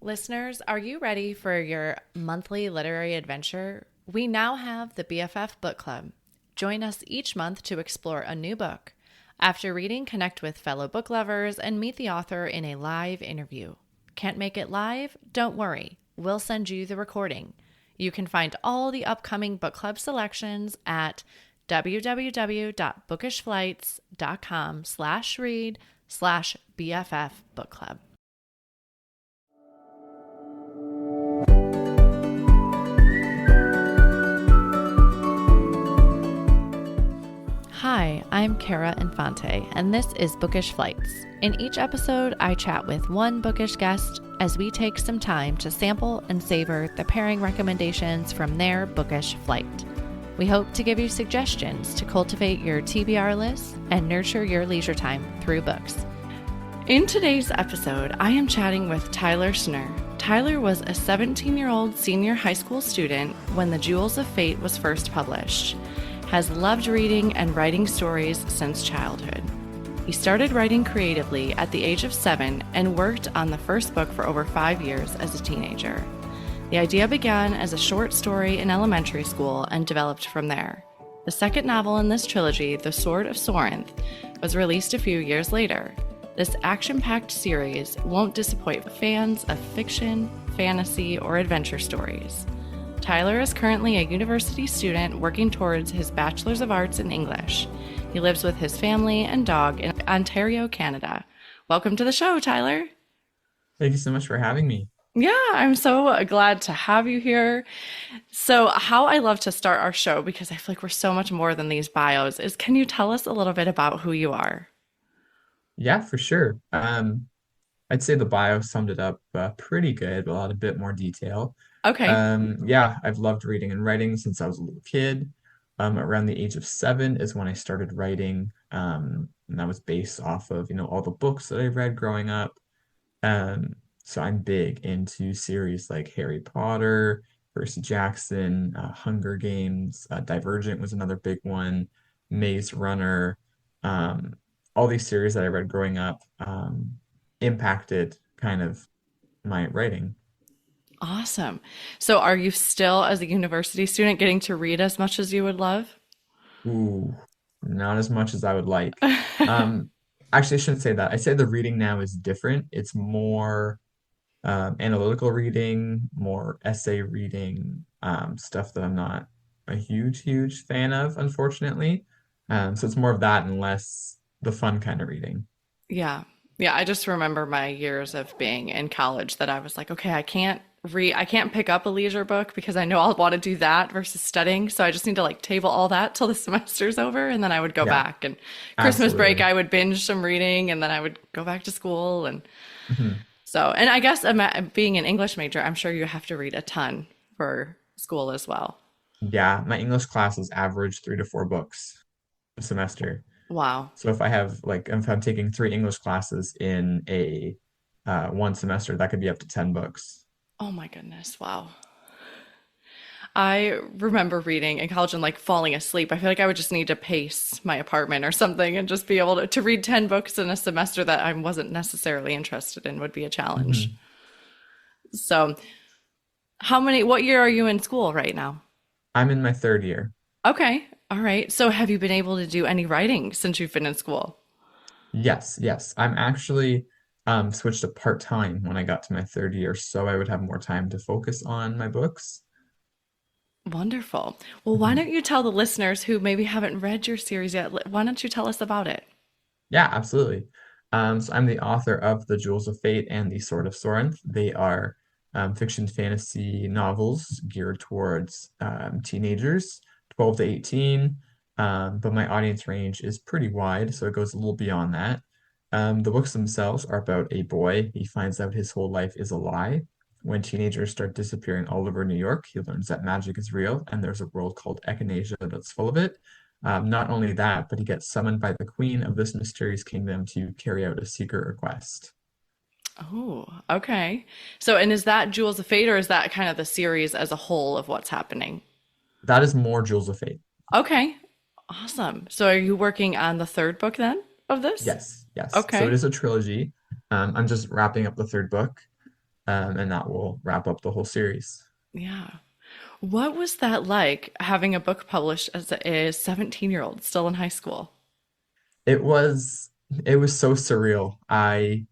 Listeners, are you ready for your monthly literary adventure? We now have the BFF Book Club. Join us each month to explore a new book. After reading, connect with fellow book lovers and meet the author in a live interview. Can't make it live? Don't worry. We'll send you the recording. You can find all the upcoming book club selections at www.bookishflights.com/read/BFF Book Club. Hi, I'm Kara Infante, and this is Bookish Flights. In each episode, I chat with one bookish guest as we take some time to sample and savor the pairing recommendations from their bookish flight. We hope to give you suggestions to cultivate your TBR list and nurture your leisure time through books. In today's episode, I am chatting with Tyler Snure. Tyler was a 17-year-old senior high school student when The Jewels of Fate was first published. Has loved reading and writing stories since childhood. He started writing creatively at the age of 7 and worked on the first book for over 5 years as a teenager. The idea began as a short story in elementary school and developed from there. The second novel in this trilogy, The Sword of Sorinth, was released a few years later. This action-packed series won't disappoint fans of fiction, fantasy, or adventure stories. Tyler is currently a university student working towards his Bachelor's of Arts in English. He lives with his family and dog in Ontario, Canada. Welcome to the show, Tyler. Thank you so much for having me. Yeah, I'm so glad to have you here. So, how I love to start our show, because I feel like we're so much more than these bios, is can you tell us a little bit about who you are? Yeah, for sure. I'd say the bio summed it up pretty good, but a bit more detail. Okay. Yeah, I've loved reading and writing since I was a little kid. Around the age of 7 is when I started writing, and that was based off of, all the books that I read growing up. So I'm big into series like Harry Potter, Percy Jackson, Hunger Games, Divergent was another big one, Maze Runner. Um, all these series that I read growing up impacted kind of my writing. Awesome. So, are you still, as a university student, getting to read as much as you would love? Ooh, not as much as I would like. Um, Actually, I shouldn't say that. I say the reading now is different. It's more analytical reading, more essay reading, stuff that I'm not a huge fan of, unfortunately. So it's more of that and less the fun kind of reading. Yeah. Yeah, I just remember my years of being in college that I was like, okay, I can't pick up a leisure book because I know I'll want to do that versus studying. So I just need to like table all that till the semester's over and then I would go Yeah, back and Christmas break absolutely. I would binge some reading and then I would go back to school and Mhm. so and I guess being an English major, I'm sure you have to read a ton for school as well. Yeah, my English classes average 3 to 4 books a semester. Wow. So if I'm taking 3 English classes in a one semester, that could be up to 10 books. Oh my goodness. Wow. I remember reading in college and like falling asleep. I feel like I would just need to pace my apartment or something and just be able to read 10 books in a semester that I wasn't necessarily interested in would be a challenge. Mhm. So, what year are you in school right now? I'm in my third year. Okay. All right. So, have you been able to do any writing since you've been in school? Yes. I'm actually switched to part-time when I got to my third year, so I would have more time to focus on my books. Wonderful. Well, why Mhm. don't you tell the listeners who maybe haven't read your series yet, why don't you tell us about it? Yeah, absolutely. So I'm the author of The Jewels of Fate and The Sword of Sorinth. They are fiction fantasy novels geared towards teenagers, 12 to 18. But my audience range is pretty wide, so it goes a little beyond that. The books themselves are about a boy. He finds out his whole life is a lie. When teenagers start disappearing all over New York, he learns that magic is real and there's a world called Echinacea that's full of it. Not only that, but he gets summoned by the queen of this mysterious kingdom to carry out a secret request. Oh, okay. So, and is that Jewels of Fate or is that kind of the series as a whole of what's happening? That is more Jewels of Fate. Okay, awesome. So, are you working on the third book then of this? Yes. So it Okay. is a trilogy. I'm just wrapping up the third book. and that will wrap up the whole series. Yeah. What was that like having a book published as a 17-year-old still in high school? It was it was so surreal. I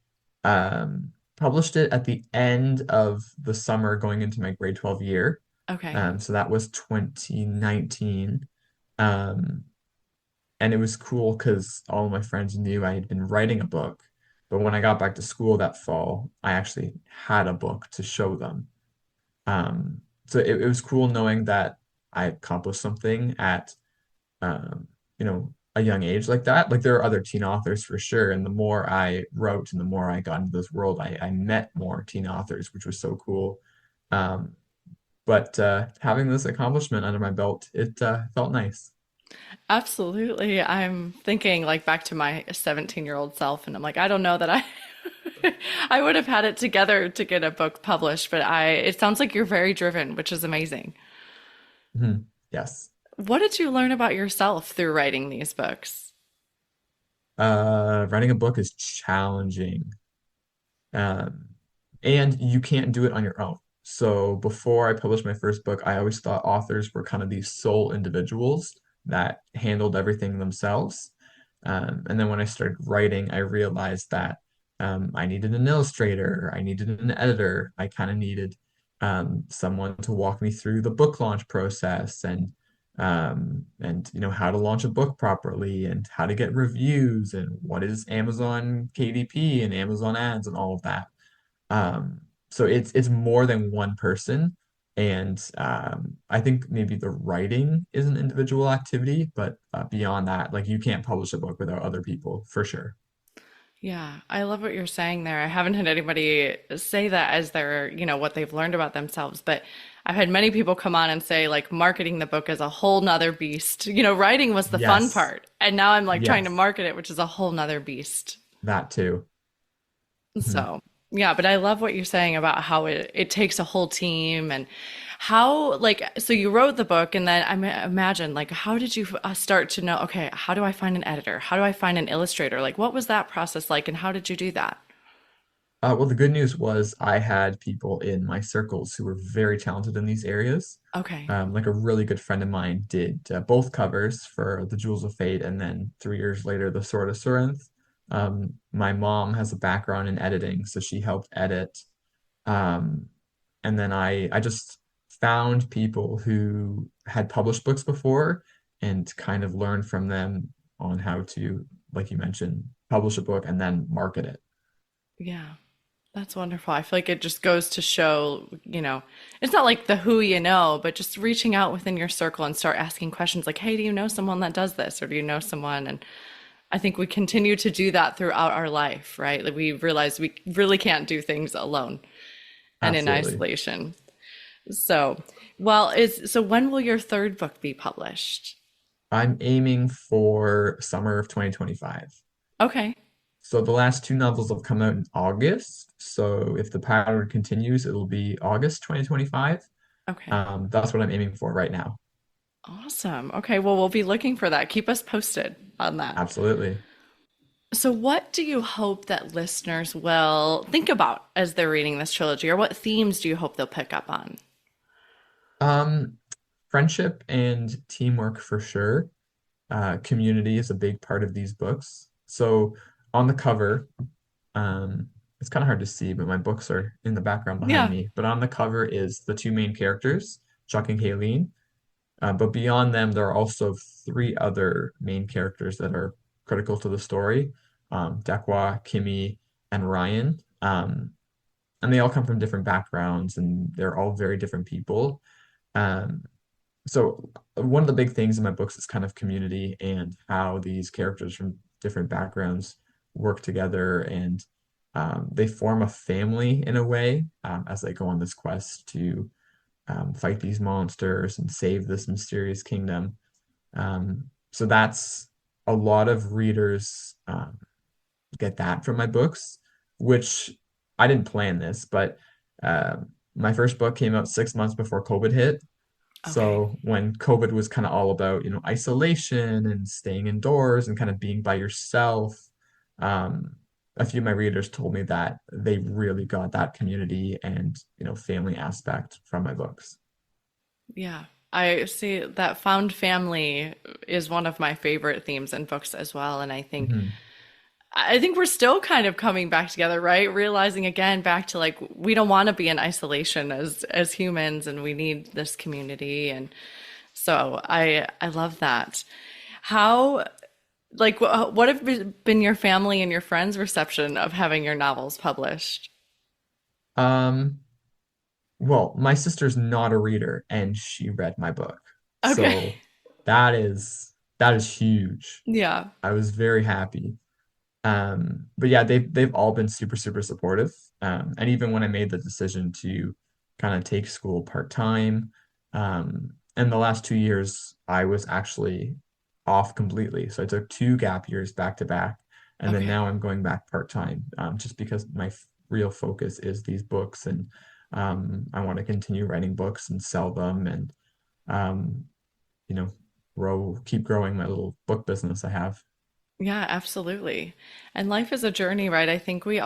published it at the end of the summer going into my grade 12 year. Okay. So that was 2019. Um, and it was cool because all of my friends knew I had been writing a book. But when I got back to school that fall, I actually had a book to show them. So it was cool knowing that I accomplished something at a young age like that. Like there are other teen authors for sure. And the more I wrote and the more I got into this world, I met more teen authors, which was so cool. Um, but having this accomplishment under my belt, it felt nice. Absolutely. I'm thinking like back to my 17-year-old self, and I'm like, I don't know that I I would have had it together to get a book published, but it sounds like you're very driven, which is amazing. Mhm. Yes. What did you learn about yourself through writing these books? Writing a book is challenging. Um, and you can't do it on your own. So before I published my first book, I always thought authors were kind of these sole individuals that handled everything themselves. And then when I started writing, I realized that I needed an illustrator, I needed an editor, I kind of needed someone to walk me through the book launch process and how to launch a book properly and how to get reviews and what is Amazon KDP and Amazon ads and all of that. So it's more than one person. And I think maybe the writing is an individual activity, but beyond that, like you can't publish a book without other people for sure. Yeah, I love what you're saying there. I haven't had anybody say that as their, what they've learned about themselves, but I've had many people come on and say like marketing the book is a whole nother beast. Writing was the fun Yes, part. And now I'm like trying to yes, market it, which is a whole nother beast. that too. Mhm. So, yeah, but I love what you're saying about how it takes a whole team and how, like, so you wrote the book and then imagine, like, how did you start to know, okay, how do I find an editor? How do I find an illustrator? Like, what was that process like and how did you do that? Well, the good news was I had people in my circles who were very talented in these areas. Okay. Like a really good friend of mine did both covers for the Jewels of Fate, and then 3 years later, the Sword of Surinth. My mom has a background in editing, so she helped edit. Um, and then I just found people who had published books before and kind of learned from them on how to, like you mentioned, publish a book and then market it. Yeah. That's wonderful. I feel like it just goes to show, it's not like the who you know, but just reaching out within your circle and start asking questions like, hey, do you know someone that does this? Or do you know someone? And I think we continue to do that throughout our life, right? Like we realize we really can't do things alone and in Absolutely. isolation. So, so when will your third book be published? I'm aiming for summer of 2025. Okay. So the last two novels have come out in August. So if the pattern continues, it'll be August 2025. Okay. That's what I'm aiming for right now. Awesome. Okay. Well, we'll be looking for that. Keep us posted on that. Absolutely. So, what do you hope that listeners will think about as they're reading this trilogy, or what themes do you hope they'll pick up on? Um, Friendship and teamwork for sure. Community is a big part of these books. So on the cover, um, it's kind of hard to see, but my books are in the background behind Yeah. me. But on the cover is the two main characters, Chuck and Kayleen. But beyond them, there are also three other main characters that are critical to the story, Dekwa, Kimmy, and Ryan. And they all come from different backgrounds and they're all very different people. Um, so one of the big things in my books is kind of community and how these characters from different backgrounds work together and they form a family in a way as they go on this quest to fight these monsters and save this mysterious kingdom. So that's a lot of readers get that from my books, which I didn't plan this, but uh, my first book came out 6 months before COVID hit. Okay. So when COVID was kind of all about, isolation and staying indoors and kind of being by yourself, um, a few of my readers told me that they really got that community and, family aspect from my books. Yeah. I see that found family is one of my favorite themes in books as well. And Mhm. I think we're still kind of coming back together, right? Realizing again back to like we don't want to be in isolation as humans and we need this community. And so I love that. How like what have been your family and your friends' reception of having your novels published? Um, well, my sister's not a reader and she read my book. Okay. So that is huge. Yeah. I was very happy. But yeah, they've all been super, super supportive. And even when I made the decision to kind of take school part-time, in the last 2 years, I was actually off completely. So I took two gap years back to back, and then Okay. now I'm going back part-time, just because my real focus is these books, and I want to continue writing books and sell them, and um, you know, keep growing my little book business I have. Yeah, absolutely. And life is a journey, right? I think we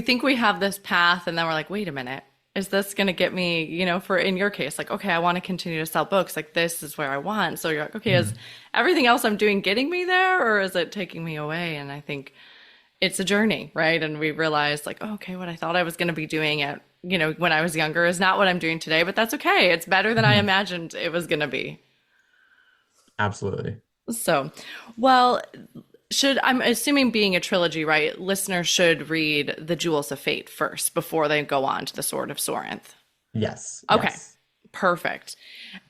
think we have this path and then we're like, wait a minute, is this going to get me, for in your case, like, okay, I want to continue to sell books. Like this is where I want. So you're like, okay, is Mhm. everything else I'm doing getting me there or is it taking me away? And I think it's a journey, right? And we realize like, oh, okay, what I thought I was going to be doing when I was younger is not what I'm doing today, but that's okay. It's better than I Mhm. imagined it was going to be. Absolutely. So, well, I'm assuming being a trilogy, right? Listeners should read The Jewels of Fate first before they go on to The Sword of Sorinth. Yes, Okay, yes. perfect.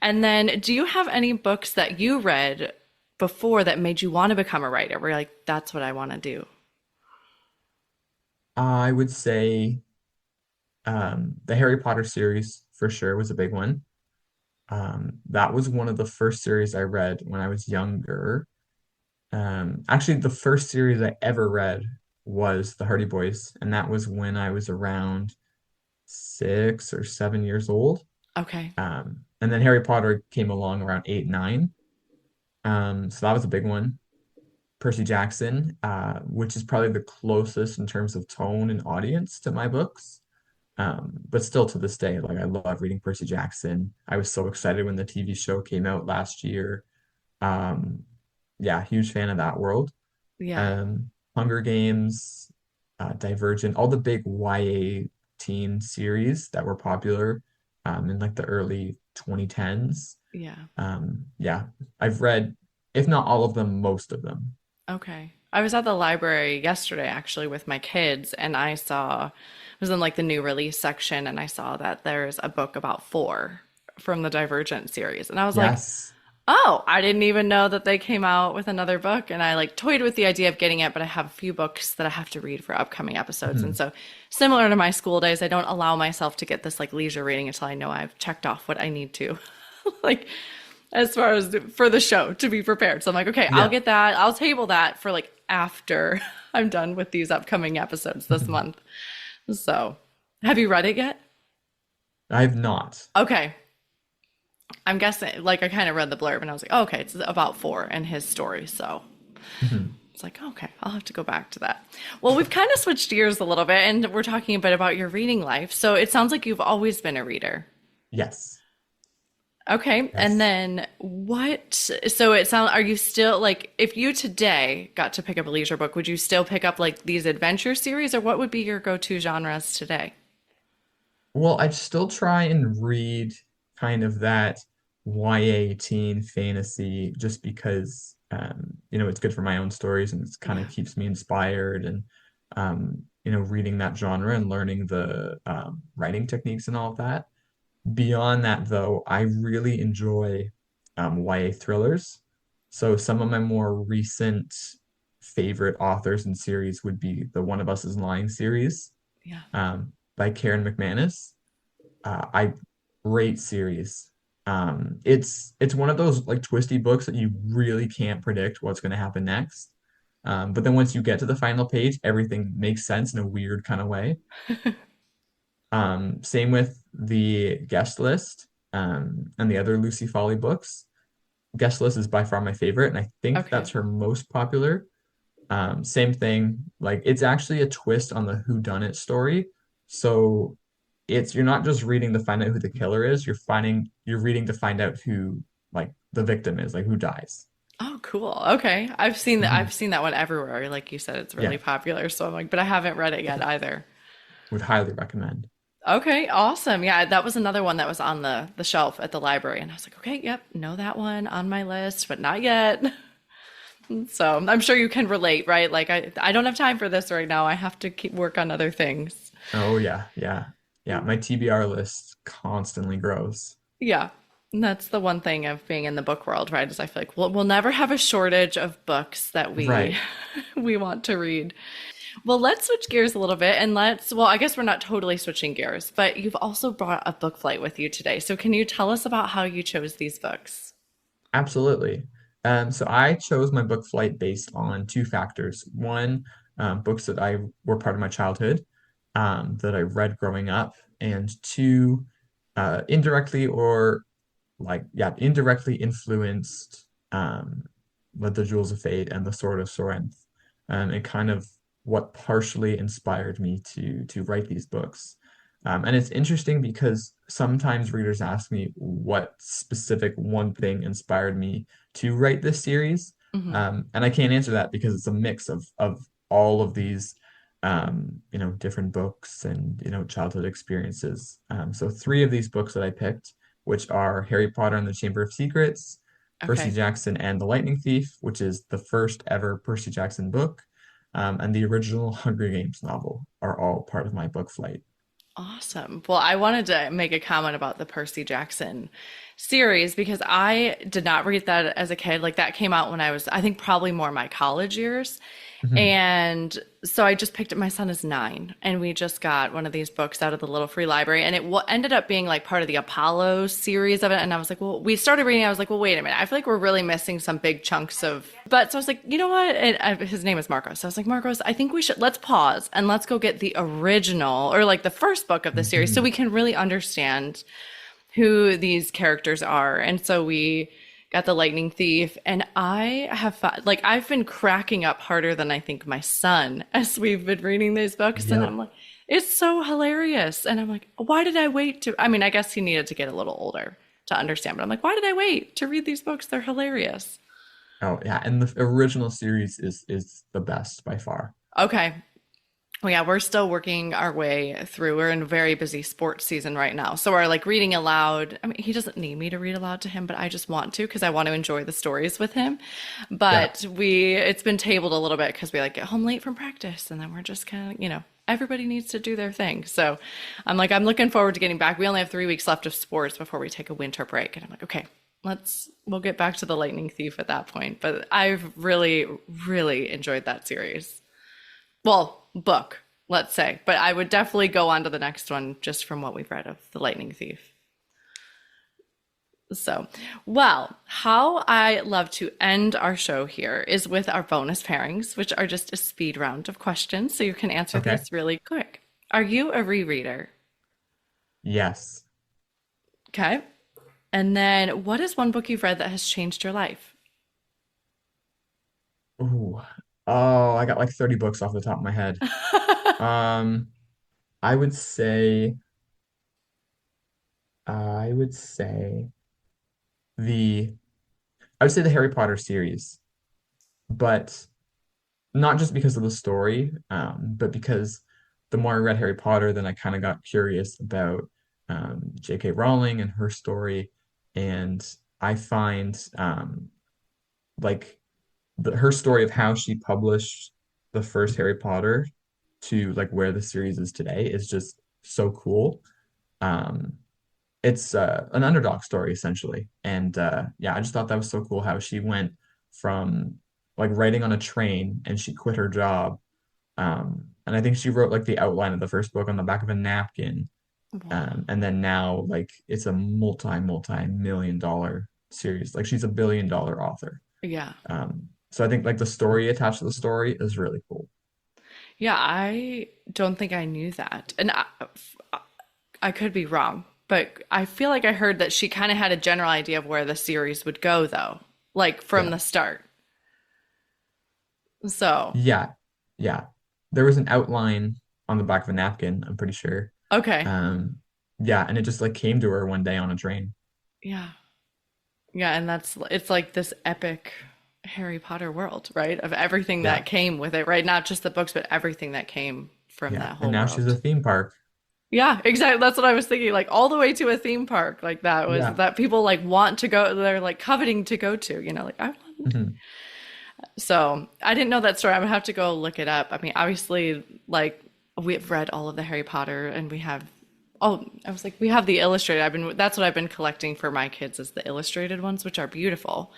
And then do you have any books that you read before that made you want to become a writer? Where you're like, that's what I want to do? I would say the Harry Potter series for sure was a big one. That was one of the first series I read when I was younger. Actually, the first series I ever read was The Hardy Boys, and that was when I was around 6 or 7 years old. Okay. And then Harry Potter came along around 8, 9. So that was a big one. Percy Jackson, which is probably the closest in terms of tone and audience to my books. But still to this day, like I love reading Percy Jackson. I was so excited when the TV show came out last year. Um, yeah, huge fan of that world. Yeah. Hunger Games, Divergent, all the big YA teen series that were popular in like the early 2010s. Yeah. Yeah, I've read, if not all of them, most of them. Okay. I was at the library yesterday actually with my kids and I was in like the new release section and I saw that there's a book about four from the Divergent series. And I was like, Yes. oh, I didn't even know that they came out with another book. And I like toyed with the idea of getting it, but I have a few books that I have to read for upcoming episodes. And Mhm. so, similar to my school days, I don't allow myself to get this like leisure reading until I know I've checked off what I need to. Like, as far as for the show to be prepared. So I'm like, okay, I'll Yeah. get that. I'll table that for like after I'm done with these upcoming episodes this month. So, have you read it yet? I've not. Okay. I'm guessing, like, I kind of read the blurb and I was like, oh, okay, it's about four and his story. So Mhm. it's like, okay, I'll have to go back to that. Well, we've kind of switched gears a little bit and we're talking a bit about your reading life. So it sounds like you've always been a reader. Yes. Okay. And Yes. then so it sounds, are you still like, if you today got to pick up a leisure book, would you still pick up like these adventure series or what would be your go-to genres today? Well, I still try and read kind of that YA teen fantasy just because it's good for my own stories and it's kind of Yeah. keeps me inspired and reading that genre and learning the writing techniques and all of that. Beyond that, though, I really enjoy YA thrillers. So some of my more recent favorite authors and series would be the One of Us is Lying series Yeah. by Karen McManus. I Great series. It's one of those like twisty books that you really can't predict what's going to happen next. But then once you get to the final page, everything makes sense in a weird kind of way. Same with the guest list and the other Lucy Foley books. Guest list is by far my favorite, and I think Okay. that's her most popular. Same thing. Like it's actually a twist on the whodunit story. So you're not just reading to find out who the killer is, you're reading to find out who like the victim is, like who dies. Oh, cool. Okay. I've seen that. I've Mhm. seen that one everywhere. Like you said, it's really Yeah, popular. So I'm like, but I haven't read it yet either. would highly recommend. Okay, awesome. Yeah, that was another one that was on the shelf at the library, and I was like, okay, yep, know that one on my list, but not yet. So I'm sure you can relate, right? Like I don't have time for this right now. I have to keep work on other things. Oh yeah, yeah. Yeah, my TBR list constantly grows. Yeah. And that's the one thing of being in the book world, right? Is I feel like we'll never have a shortage of books that we Right. we want to read. Well, let's switch gears a little bit and well, I guess we're not totally switching gears, but you've also brought a book flight with you today. So can you tell us about how you chose these books? Absolutely. So I chose my book flight based on two factors. One, books that I were part of my childhood, that I read growing up, and two, indirectly or indirectly influenced with the Jewels of Fate and the Sword of Sorrenth, and kind of what partially inspired me to write these books. And it's interesting because sometimes readers ask me what specific one thing inspired me to write this series. Hmm. And I can't answer that because it's a mix of all of these different books and, childhood experiences. So three of these books that I picked, which are Harry Potter and the Chamber of Secrets, Percy Okay. Jackson and the Lightning Thief, which is the first ever Percy Jackson book, and the original Hunger Games novel are all part of my book flight. Awesome. Well, I wanted to make a comment about the Percy Jackson series because I did not read that as a kid. Like that came out when I was, I think, probably more my college years. Mhm. And so I just picked up, my son is 9, and we just got one of these books out of the little free library. And it ended up being like part of the Apollo series of it. And I was like, well, we started reading. I was like, well, wait a minute. I feel like we're really missing some big chunks of. But so I was like, you know what? His name is Marcos. So I was like, Marcos, I think let's pause and let's go get the original or like the first book of the series so Mhm. we can really understand who these characters are. And so we got the Lightning Thief, and like I've been cracking up harder than I think my son as we've been reading these books, and I'm Yep. like, it's so hilarious. And I'm like, why did I wait to? I mean, I guess he needed to get a little older to understand, but I'm like, why did I wait to read these books? They're hilarious. Oh yeah, and the original series is the best by far. Okay. Well, yeah, we're still working our way through. We're in a very busy sports season right now. So we're like reading aloud. I mean, he doesn't need me to read aloud to him, but I just want to because I want to enjoy the stories with him. Yeah. But it's been tabled a little bit because we like get home late from practice and then we're just kind of, everybody needs to do their thing. So I'm looking forward to getting back. We only have 3 weeks left of sports before we take a winter break. And I'm like, okay, we'll get back to the Lightning Thief at that point. But I've really, really enjoyed that series. Well, book, let's say. But I would definitely go on to the next one just from what we've read of The Lightning Thief. So, well, how I love to end our show here is with our bonus pairings, which are just a speed round of questions. So you can answer Okay. these really quick. Are you a rereader? Yes. Okay. And then what is one book you've read that has changed your life? Ooh. Oh, I got like 30 books off the top of my head. Um, I would say I would say the I would say the Harry Potter series, but not just because of the story, but because the more I read Harry Potter, then I kind of got curious about J.K. Rowling and her story, and I find like her story of how she published the first Harry Potter to like where the series is today is just so cool. Um, it's an underdog story essentially, and yeah, I just thought that was so cool how she went from like writing on a train and she quit her job. And I think she wrote like the outline of the first book on the back of a napkin. Wow. And then now like it's a multi-million dollar series. Like she's a $1 billion author. Yeah. So I think like the story attached to the story is really cool. Yeah, I don't think I knew that. And I could be wrong, but I feel like I heard that she kind of had a general idea of where the series would go, though, like from Yeah. the start. So, Yeah. Yeah. There was an outline on the back of a napkin, I'm pretty sure. okay. Um, yeah, and it just like came to her one day on a train. Yeah. Yeah, and it's like this epic Harry Potter world, right? Of everything that Yeah. came with it, right? Not just the books, but everything that came from Yeah. that And whole now she's a world. theme park. Yeah, exactly. That's what I was thinking. Like all the way to a theme park, like that was Yeah. that people like want to go. They're like coveting to go to. Like I want. Mhm. So I didn't know that story. I'm gonna have to go look it up. I mean, obviously, like we've read all of the Harry Potter, and we have. Oh, I was like, we have the illustrated. That's what I've been collecting for my kids is the illustrated ones, which are beautiful.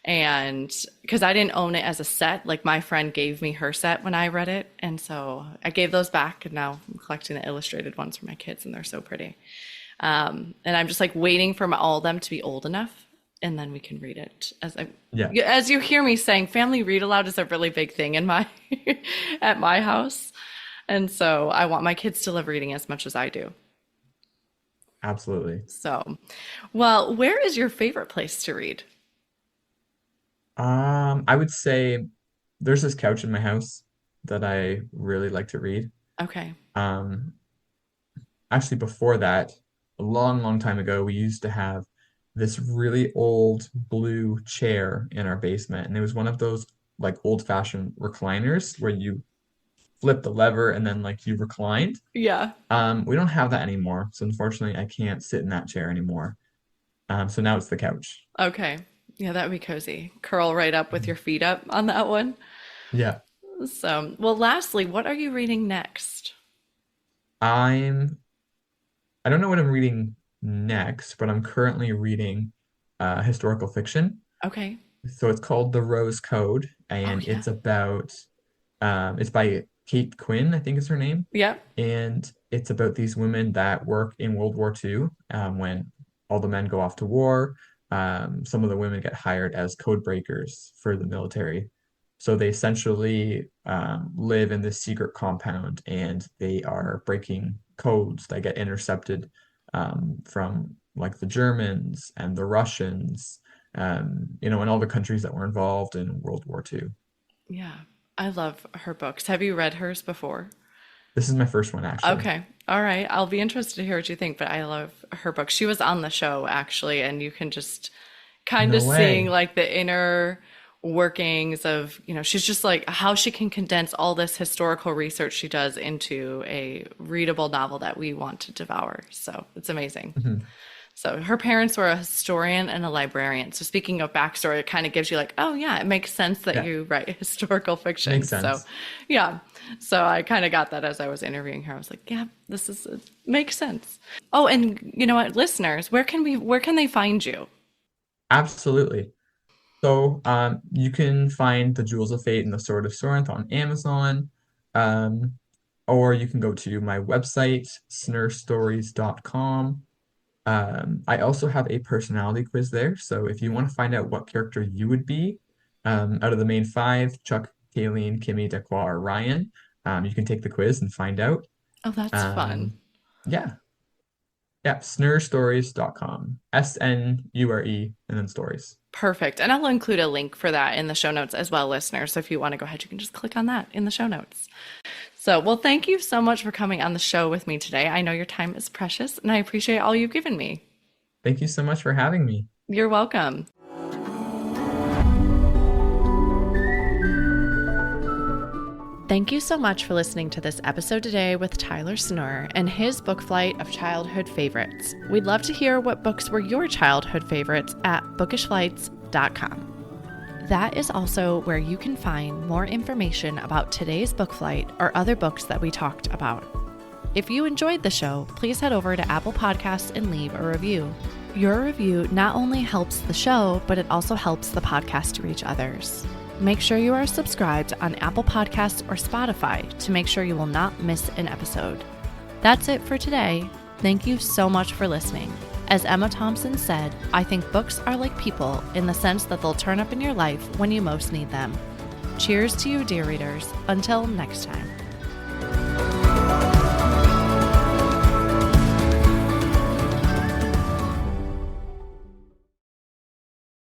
And because I didn't own it as a set, like my friend gave me her set when I read it, and so I gave those back, and now I'm collecting the illustrated ones for my kids, and they're so pretty. And I'm just like waiting for all of them to be old enough, and then we can read it. Yeah. As you hear me saying, family read aloud is a really big thing in my at my house, and so I want my kids to love reading as much as I do. Absolutely. So, well, where is your favorite place to read? I would say there's this couch in my house that I really like to read. Okay. Um, Actually, before that, a long, long time ago, we used to have this really old blue chair in our basement, and it was one of those like old-fashioned recliners where you flip the lever and then like you reclined. Yeah. We don't have that anymore, so unfortunately, I can't sit in that chair anymore. So now it's the couch. Okay. Yeah, that would be cozy. Curl right up with your feet up on that one. Yeah. So, well, lastly, what are you reading next? I'm I don't know what I'm reading next, but I'm currently reading historical fiction. Okay. So it's called The Rose Code, Oh, and yeah. it's by Kate Quinn, I think is her name. Yeah. And it's about these women that work in World War II, when all the men go off to war. Some of the women get hired as code breakers for the military. So they essentially live in this secret compound and they are breaking codes that get intercepted from like the Germans and the Russians, and all the countries that were involved in World War II. Yeah. I love her books. Have you read hers before? This is my first one, actually. Okay. All right. I'll be interested to hear what you think, but I love her book. She was on the show actually, and you can just kind of No seeing way. like the inner workings of, she's just like how she can condense all this historical research she does into a readable novel that we want to devour. So it's amazing. Mhm. So her parents were a historian and a librarian. So speaking of backstory, it kind of gives you like, oh yeah, it makes sense that Yeah, you write historical fiction. makes So sense. yeah. So I kind of got that as I was interviewing her. I was like, yeah, makes sense. Oh, and you know what, listeners, where can they find you? Absolutely. So you can find the Jewels of Fate and the Sword of Sorrent on Amazon, um, or you can go to my website, snurstories.com. I also have a personality quiz there. So if you want to find out what character you would be, out of the main five, Chuck, Kayleen, Kimmy, Dequa, or Ryan, you can take the quiz and find out. Oh, that's fun. Um, yeah, yeah, snurstories.com. Snure and then stories. Perfect. And I'll include a link for that in the show notes as well, listeners. So if you want to go ahead, you can just click on that in the show notes. So, well, thank you so much for coming on the show with me today. I know your time is precious and I appreciate all you've given me. Thank you so much for having me. You're welcome. Thank you so much for listening to this episode today with Tyler Snure and his book flight of childhood favorites. We'd love to hear what books were your childhood favorites at bookishflights.com. That is also where you can find more information about today's book flight or other books that we talked about. If you enjoyed the show, please head over to Apple Podcasts and leave a review. Your review not only helps the show, but it also helps the podcast to reach others. Make sure you are subscribed on Apple Podcasts or Spotify to make sure you will not miss an episode. That's it for today. Thank you so much for listening. As Emma Thompson said, I think books are like people in the sense that they'll turn up in your life when you most need them. Cheers to you, dear readers. Until next time.